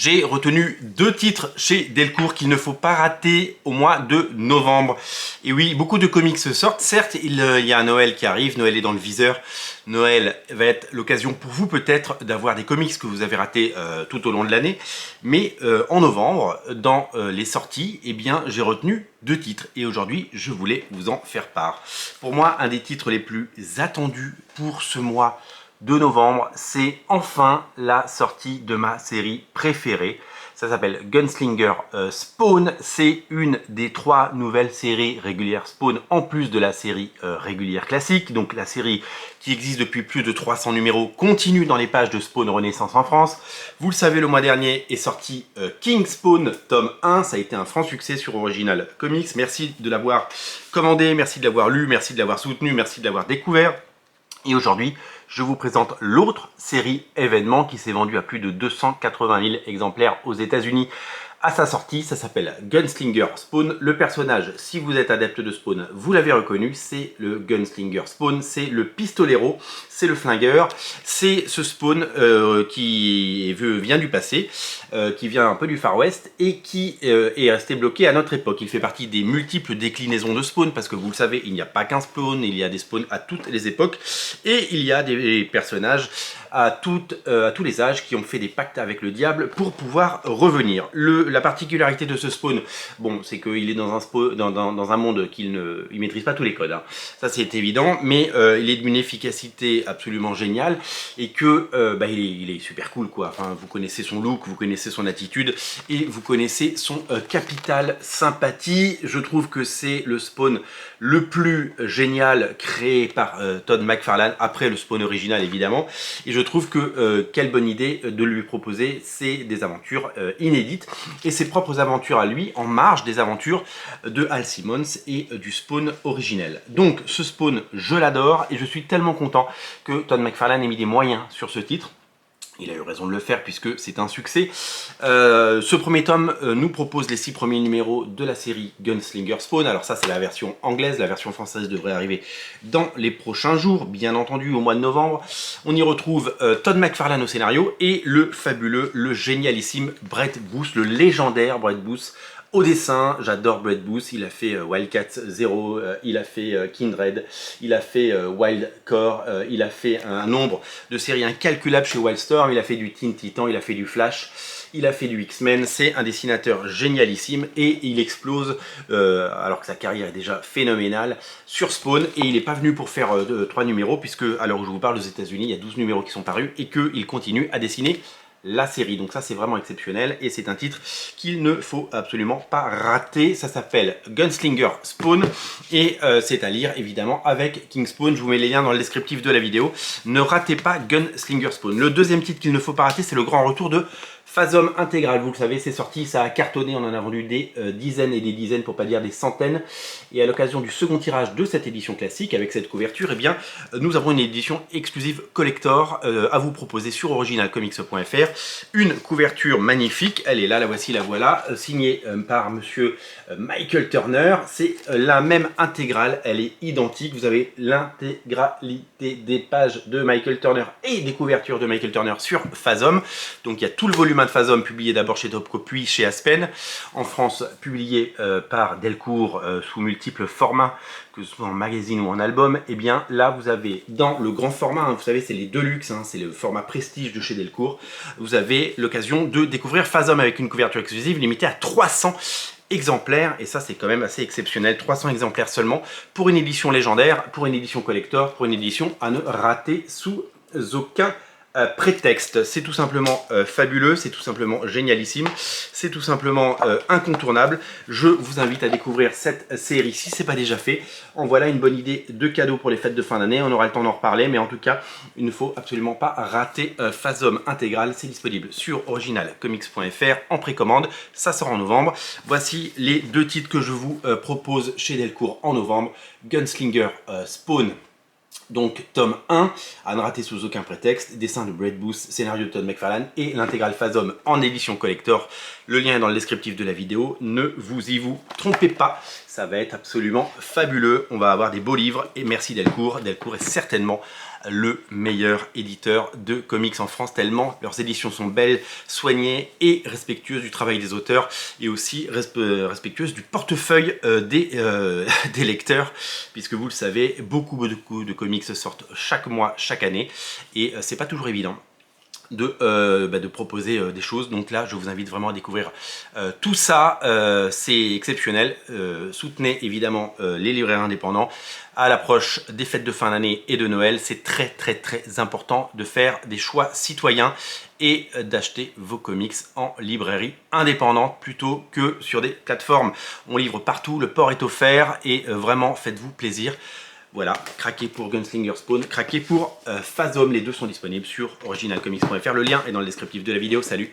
J'ai retenu deux titres chez Delcourt qu'il ne faut pas rater au mois de novembre. Et oui, beaucoup de comics sortent. Certes, il y a un Noël qui arrive, Noël est dans le viseur. Noël va être l'occasion pour vous peut-être d'avoir des comics que vous avez ratés tout au long de l'année. Mais en novembre, dans les sorties, eh bien, j'ai retenu deux titres. Et aujourd'hui, je voulais vous en faire part. Pour moi, un des titres les plus attendus pour ce mois de novembre, c'est enfin la sortie de ma série préférée. Ça s'appelle Gunslinger Spawn. C'est une des 3 nouvelles séries régulières Spawn en plus de la série régulière classique. Donc la série qui existe depuis plus de 300 numéros continue dans les pages de Spawn Renaissance en France. Vous le savez, le mois dernier est sorti King Spawn tome 1. Ça a été un franc succès sur Original Comics. Merci de l'avoir commandé, merci de l'avoir lu, merci de l'avoir soutenu, merci de l'avoir découvert. Et aujourd'hui, je vous présente l'autre série événement qui s'est vendue à plus de 280 000 exemplaires aux États-Unis à sa sortie. Ça s'appelle Gunslinger Spawn. Le personnage, si vous êtes adepte de Spawn, vous l'avez reconnu, c'est le Gunslinger Spawn, c'est le pistolero, c'est le flingueur, c'est ce Spawn qui vient du passé, qui vient un peu du Far West et qui est resté bloqué à notre époque. Il fait partie des multiples déclinaisons de Spawn parce que vous le savez, il n'y a pas qu'un Spawn, il y a des Spawns à toutes les époques et il y a des personnages à tous les âges qui ont fait des pactes avec le diable pour pouvoir revenir. La particularité de ce Spawn, bon, c'est qu'il est dans un monde qu'il ne maîtrise pas tous les codes, hein. Ça c'est évident, mais il est d'une efficacité absolument géniale et que il est super cool quoi. Enfin, vous connaissez son look, vous connaissez son attitude et vous connaissez son capital sympathie. Je trouve que c'est le Spawn le plus génial créé par Todd McFarlane après le Spawn original évidemment. Et je trouve que quelle bonne idée de lui proposer des aventures inédites et ses propres aventures à lui en marge des aventures de Al Simmons et du Spawn originel. Donc ce Spawn, je l'adore et je suis tellement content que Todd McFarlane ait mis des moyens sur ce titre. Il a eu raison de le faire puisque c'est un succès. Ce premier tome nous propose les 6 premiers numéros de la série Gunslinger Spawn. Alors ça c'est la version anglaise, la version française devrait arriver dans les prochains jours, bien entendu au mois de novembre. On y retrouve Todd McFarlane au scénario et le fabuleux, le génialissime Brett Booth, le légendaire Brett Booth au dessin. J'adore Brett Booth, il a fait Wildcat Zero, il a fait Kindred, il a fait Wild Core, il a fait un nombre de séries incalculables chez Wildstorm, il a fait du Teen Titan, il a fait du Flash, il a fait du X-Men. C'est un dessinateur génialissime et il explose alors que sa carrière est déjà phénoménale sur Spawn et il n'est pas venu pour faire 3 numéros puisque à l'heure où je vous parle aux États-Unis il y a 12 numéros qui sont parus et qu'il continue à dessiner la série. Donc ça c'est vraiment exceptionnel et c'est un titre qu'il ne faut absolument pas rater. Ça s'appelle Gunslinger Spawn et c'est à lire évidemment avec King Spawn. Je vous mets les liens dans le descriptif de la vidéo. Ne ratez pas Gunslinger Spawn. Le deuxième titre qu'il ne faut pas rater, c'est le grand retour de Phasm Intégral. Vous le savez, c'est sorti, ça a cartonné, on en a vendu des dizaines et des dizaines, pour pas dire des centaines. Et à l'occasion du second tirage de cette édition classique, avec cette couverture, eh bien, nous avons une édition exclusive collector à vous proposer sur originalcomics.fr. Une couverture magnifique, elle est là, la voici, la voilà, signée par monsieur Michael Turner. C'est la même intégrale, elle est identique. Vous avez l'intégralité des pages de Michael Turner et des couvertures de Michael Turner sur Phasm. Donc il y a tout le volume de Phasm publié d'abord chez Topco puis chez Aspen. En France, publié par Delcourt sous multiples formats, que ce soit en magazine ou en album. Et bien là, vous avez dans le grand format, hein, vous savez, c'est les Deluxe, hein, c'est le format prestige de chez Delcourt. Vous avez l'occasion de découvrir Phasm avec une couverture exclusive limitée à 300 exemplaires, et ça c'est quand même assez exceptionnel. 300 exemplaires seulement pour une édition légendaire, pour une édition collector, pour une édition à ne rater sous aucun prétexte. C'est tout simplement fabuleux, c'est tout simplement génialissime, c'est tout simplement incontournable. Je vous invite à découvrir cette série si ce n'est pas déjà fait. En voilà une bonne idée de cadeau pour les fêtes de fin d'année. On aura le temps d'en reparler, mais en tout cas, il ne faut absolument pas rater Phasm Intégral. C'est disponible sur originalcomics.fr en précommande. Ça sort en novembre. Voici les deux titres que je vous propose chez Delcourt en novembre. Gunslinger Spawn. Donc tome 1, à ne rater sous aucun prétexte, dessin de Brett Booth, scénario de Todd McFarlane et l'intégrale Phasm en édition collector. Le lien est dans le descriptif de la vidéo, ne vous trompez pas, ça va être absolument fabuleux. On va avoir des beaux livres et merci Delcourt. Delcourt est certainement le meilleur éditeur de comics en France, tellement leurs éditions sont belles, soignées et respectueuses du travail des auteurs et aussi respectueuses du portefeuille des lecteurs, puisque vous le savez, beaucoup de comics sortent chaque mois, chaque année, et c'est pas toujours évident de proposer des choses. Donc là, je vous invite vraiment à découvrir tout ça. C'est exceptionnel. Soutenez évidemment les libraires indépendants. À l'approche des fêtes de fin d'année et de Noël, c'est très important de faire des choix citoyens et d'acheter vos comics en librairie indépendante plutôt que sur des plateformes. On livre partout, le port est offert et vraiment faites-vous plaisir. Voilà, craquez pour Gunslinger Spawn, craquez pour Phasm, les deux sont disponibles sur originalcomics.fr. Le lien est dans le descriptif de la vidéo. Salut!